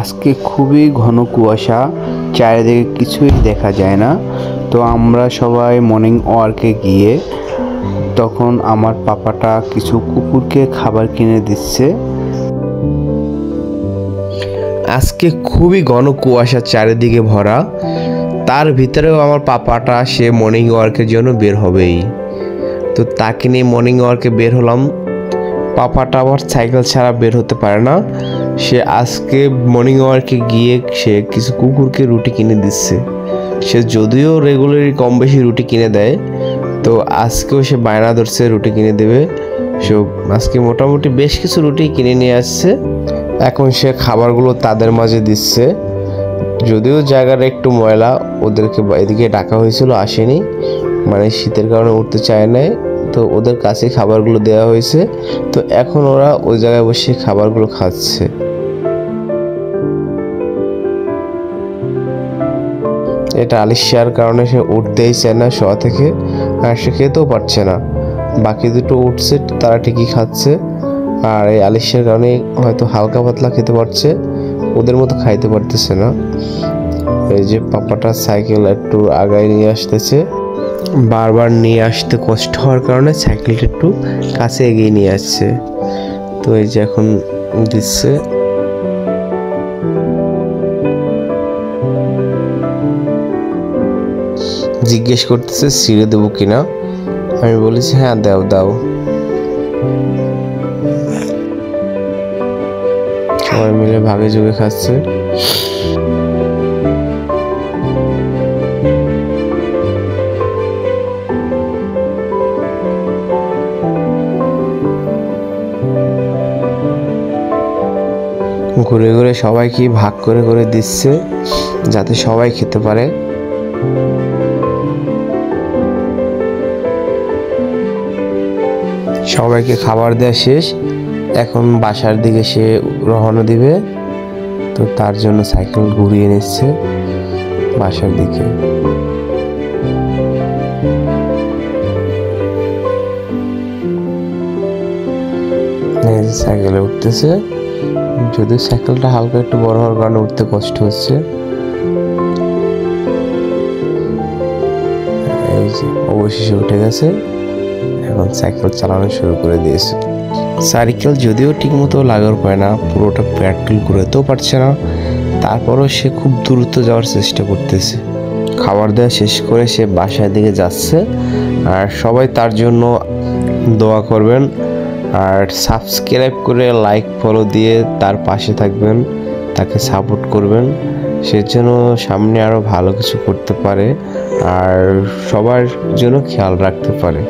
আজকে খুবই ঘন কুয়াশা, চারিদিকে কিছুই দেখা যায় না। তো আমরা সবাই মর্নিং ওয়ার্কে গিয়ে তখন আমার পাপাটা কিছু কুকুরকে খাবার কিনে দিচ্ছে। আজকে খুবই ঘন কুয়াশা চারিদিকে ভরা, তার ভিতরেও আমার পাপাটা সে মর্নিং ওয়ার্কের জন্য বের হবেই। তো তাকে নিয়ে মর্নিং ওয়ার্কে বের হলাম। পাপাটা আবার সাইকেল ছাড়া বের হতে পারে না, সে আজকে মর্নিং ওয়ার্কে গিয়ে সে কিছু কুকুরকে রুটি কিনে দিচ্ছে। সে যদিও রেগুলারই কম বেশি রুটি কিনে দেয়, তো আজকেও সে বায়না ধরছে রুটি কিনে দেবে। সে আজকে মোটামুটি বেশ কিছু রুটি কিনে নিয়ে আসছে। এখন সে খাবারগুলো তাদের মাঝে দিচ্ছে। যদিও জায়গাটা একটু ময়লা, ওদেরকে এদিকে ডাকা হয়েছিল, আসেনি, মানে শীতের কারণে উঠতে চায় নাই, তো ওদের কাছে খাবারগুলো দেওয়া হয়েছে। তো এখন ওরা ওই জায়গায় বসে খাবারগুলো খাচ্ছে। এটা আলিশার কারণে সে উঠতেই চায় না শোয়া থেকে, আর সে খেতেও পারছে না। বাকি দুটো উঠছে, তারা ঠিকই খাচ্ছে, আর এই আলিশার কারণে হয়তো হালকা পাতলা খেতে পারছে, ওদের মতো খাইতে পারতেছে না। এই যে পাপাটা সাইকেল একটু আগায় নিয়ে আসতেছে, বারবার নিয়ে আসতে কষ্ট হওয়ার কারণে সাইকেলটা একটু কাছে এগিয়ে নিয়ে আসছে। তো এই যে এখন দিচ্ছে। জিজ্ঞেস করতেছে ছিঁড়ে দেবো কিনা, আমি বলেছি হ্যাঁ দাও দাও। সবাই মিলে ভাগে যোগে খাচ্ছে। ঘুরে ঘুরে সবাইকে ভাগ করে করে দিচ্ছে যাতে সবাই খেতে পারে। সবাইকে খাবার দেওয়া শেষ, এখন বাসার দিকে সে রওনা দিবে। তো তার জন্য সাইকেল ঘুরিয়ে নিচ্ছে বাসার দিকে। সাইকেলে উঠতেছে, যদিও সাইকেলটা হালকা একটু বড় হওয়ার কারণে উঠতে কষ্ট হচ্ছে। এই যে অবশেষে উঠে গেছে, এখন সাইকেল চালানো শুরু করে দিয়েছে। সাইকেল যদিও ঠিক মতো লাগার পায় না, পুরোটা প্যাডেল ঘুরাতেও পারছে না, তারপরও সে খুব দ্রুত যাওয়ার চেষ্টা করতেছে। খাবার দেওয়া শেষ করে সে বাসার দিকে যাচ্ছে, আর সবাই তার জন্য দোয়া করবেন, আর সাবস্ক্রাইব করে লাইক ফলো দিয়ে তার পাশে থাকবেন, তাকে সাপোর্ট করবেন, সে যেন সামনে আরও ভালো কিছু করতে পারে আর সবার জন্য খেয়াল রাখতে পারে।